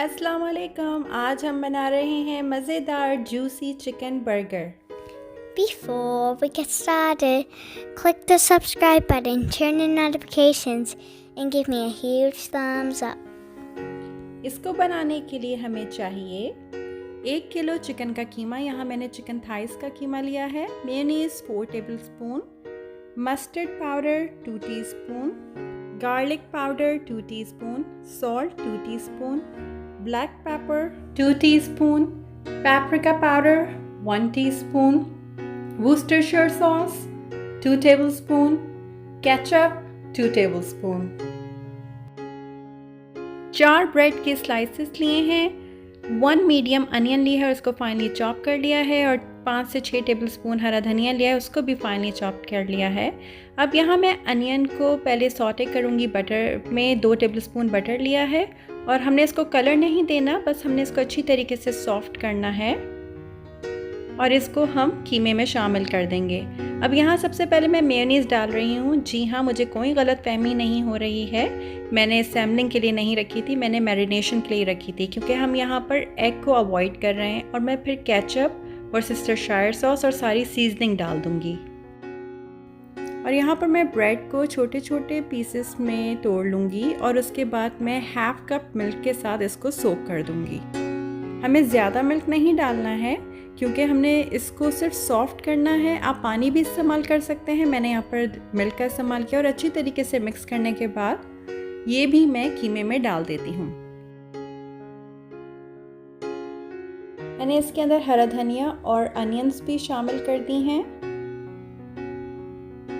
अस्सलाम वालेकुम। आज हम बना रहे हैं मज़ेदार juicy chicken burger. Before we get started, click the subscribe button, turn on notifications, and give me a huge thumbs up. इसको बनाने के लिए हमें चाहिए 1 किलो चिकन का कीमा। यहाँ मैंने चिकन थाइस का कीमा लिया है। Mayonnaise 4 tablespoon, mustard powder 2 teaspoon, garlic powder 2 teaspoon, salt 2 teaspoon, black pepper 2 teaspoon, paprika powder 1 teaspoon, Worcestershire sauce 2 tablespoon, ketchup 2 tablespoon. 4 bread के स्लाइसेस लिए हैं, 1 मीडियम अनियन लिया है, उसको फाइनली चॉप कर लिया है, और 5 से 6 टेबलस्पून हरा धनिया लिया है, उसको भी फाइनली चॉप कर लिया है। अब यहाँ मैं अनियन को पहले सॉटे करूँगी बटर में। 2 टेबलस्पून बटर लिया है, और हमने इसको कलर नहीं देना, बस हमने इसको अच्छी तरीके से सॉफ्ट करना है और इसको हम कीमे में शामिल कर देंगे। अब यहाँ सबसे पहले मैं मेयोनीज़ डाल रही हूँ। जी हाँ, मुझे कोई गलतफहमी नहीं हो रही है, मैंने सैम्पलिंग के लिए नहीं रखी थी, मैंने मैरिनेशन के लिए रखी थी, क्योंकि हम यहाँ पर एग को अवॉइड कर रहे हैं। और मैं फिर केचप और वर्सेस्टरशायर सॉस और सारी सीजनिंग डाल दूँगी। और यहाँ पर मैं ब्रेड को छोटे छोटे पीसेस में तोड़ लूँगी और उसके बाद मैं हाफ कप मिल्क के साथ इसको सोक कर दूँगी। हमें ज़्यादा मिल्क नहीं डालना है, क्योंकि हमने इसको सिर्फ सॉफ्ट करना है। आप पानी भी इस्तेमाल कर सकते हैं, मैंने यहाँ पर मिल्क का इस्तेमाल किया। और अच्छी तरीके से मिक्स करने के बाद ये भी मैं कीमे में डाल देती हूँ। मैंने इसके अंदर हरा धनिया और अनियंस भी शामिल कर दी हैं,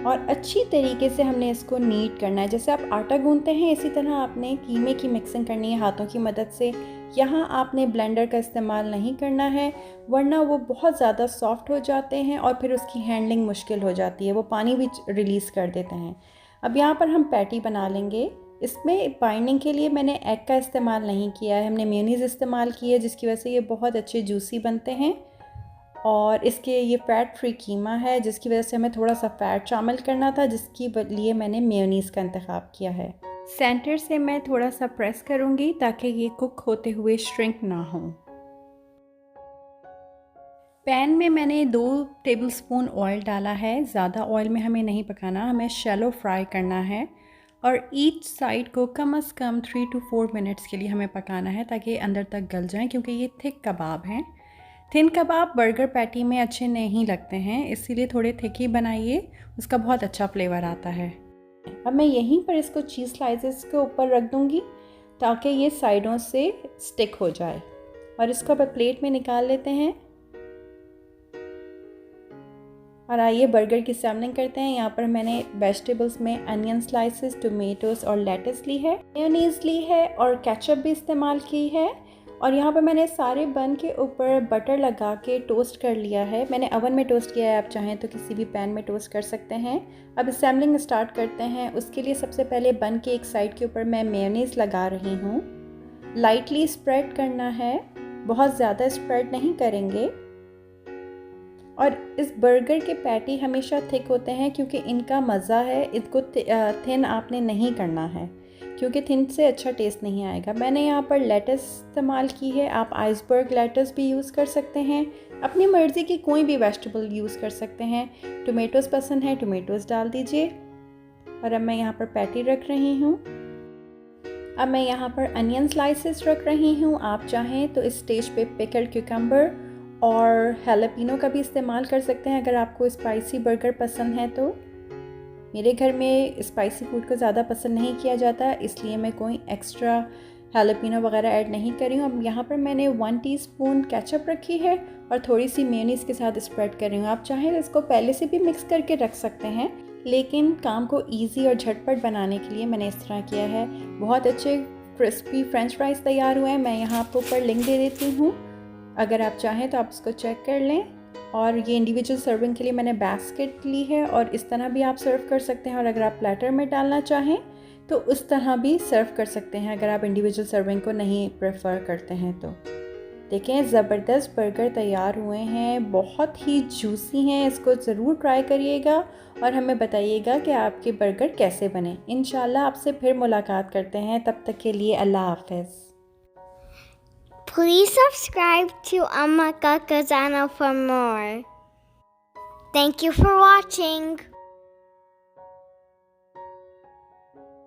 और अच्छी तरीके से हमने इसको नीट करना है। जैसे आप आटा गूंथते हैं, इसी तरह आपने कीमे की मिक्सिंग करनी है हाथों की मदद से। यहाँ आपने ब्लेंडर का इस्तेमाल नहीं करना है, वरना वो बहुत ज़्यादा सॉफ्ट हो जाते हैं और फिर उसकी हैंडलिंग मुश्किल हो जाती है, वो पानी भी रिलीज़ कर देते हैं। अब यहाँ पर हम पैटी बना लेंगे। इसमें बाइंडिंग के लिए मैंने एग का इस्तेमाल नहीं किया है, हमने मेयोनीज़ इस्तेमाल की है, जिसकी वजह से ये बहुत अच्छे जूसी बनते हैं। और इसके ये फ़ैट फ्री कीमा है, जिसकी वजह से हमें थोड़ा सा फ़ैट शामिल करना था, जिसकी लिए मैंने मेयोनीज़ का इंतखाब किया है। सेंटर से मैं थोड़ा सा प्रेस करूँगी ताकि ये कुक होते हुए श्रिंक ना हो। पैन में मैंने 2 टेबलस्पून ऑयल डाला है। ज़्यादा ऑयल में हमें नहीं पकाना, हमें शैलो फ्राई करना है। और ईच साइड को कम से कम 3 to 4 मिनट्स के लिए हमें पकाना है, ताकि अंदर तक गल जाएं, क्योंकि ये थिक कबाब हैं। थिन कबाब बर्गर पैटी में अच्छे नहीं लगते हैं, इसीलिए थोड़े थिक ही बनाइए, उसका बहुत अच्छा फ्लेवर आता है। अब मैं यहीं पर इसको चीज़ स्लाइसेस के ऊपर रख दूँगी, ताकि ये साइडों से स्टिक हो जाए। और इसको अब प्लेट में निकाल लेते हैं। और आइए बर्गर की सैम्पलिंग करते हैं। यहाँ पर मैंने वेजिटेबल्स में अनियन स्लाइसेस, टोमेटोज़ और लेटस ली है, मेयोनीज़ ली है और केचप भी इस्तेमाल की है। और यहाँ पर मैंने सारे बन के ऊपर बटर लगा के टोस्ट कर लिया है। मैंने ओवन में टोस्ट किया है, आप चाहें तो किसी भी पैन में टोस्ट कर सकते हैं। अब असेंबलिंग स्टार्ट करते हैं। उसके लिए सबसे पहले बन के एक साइड के ऊपर मैं मेयोनीज़ लगा रही हूँ। लाइटली स्प्रेड करना है, बहुत ज़्यादा स्प्रेड नहीं करेंगे। और इस बर्गर के पैटी हमेशा थिक होते हैं, क्योंकि इनका मज़ा है, इनको थिन आपने नहीं करना है, क्योंकि थिन से अच्छा टेस्ट नहीं आएगा। मैंने यहाँ पर लेटस इस्तेमाल की है, आप आइसबर्ग लेटस भी यूज़ कर सकते हैं, अपनी मर्ज़ी की कोई भी वेजिटेबल यूज़ कर सकते हैं। टोमेटोज़ पसंद है, टोमेटोज़ डाल दीजिए। और अब मैं यहाँ पर पैटी रख रही हूँ। अब मैं यहाँ पर अनियन स्लाइसेस रख रही हूँ। आप चाहें तो इस स्टेज पे पिकल्ड क्यूकम्बर और हैलापिनो का भी इस्तेमाल कर सकते हैं, अगर आपको स्पाइसी बर्गर पसंद है तो। मेरे घर में स्पाइसी फूड को ज़्यादा पसंद नहीं किया जाता, इसलिए मैं कोई एक्स्ट्रा हैलापिनो वगैरह ऐड नहीं कर रही हूँ। अब यहाँ पर मैंने 1 टीस्पून केचप रखी है और थोड़ी सी मेयोनीज़ के साथ स्प्रेड कर रही हूँ। आप चाहें तो इसको पहले से भी मिक्स करके रख सकते हैं, लेकिन काम को ईजी और झटपट बनाने के लिए मैंने इस तरह किया है। बहुत अच्छे क्रिस्पी फ्रेंच फ्राइज़ तैयार हुए हैं। मैं यहाँ आपको ऊपर लिंक दे देती हूँ, अगर आप चाहें तो आप उसको चेक कर लें। और ये इंडिविजुअल सर्विंग के लिए मैंने बास्केट ली है, और इस तरह भी आप सर्व कर सकते हैं। और अगर आप प्लेटर में डालना चाहें तो उस तरह भी सर्व कर सकते हैं, अगर आप इंडिविजुअल सर्विंग को नहीं प्रेफर करते हैं तो। देखें, ज़बरदस्त बर्गर तैयार हुए हैं, बहुत ही जूसी हैं। इसको ज़रूर ट्राई करिएगा और हमें बताइएगा कि आपके बर्गर कैसे बने। इंशाल्लाह आपसे फिर मुलाकात करते हैं, तब तक के लिए अल्लाह हाफ़िज़। Please subscribe to Amma Kakazana for more. Thank you for watching.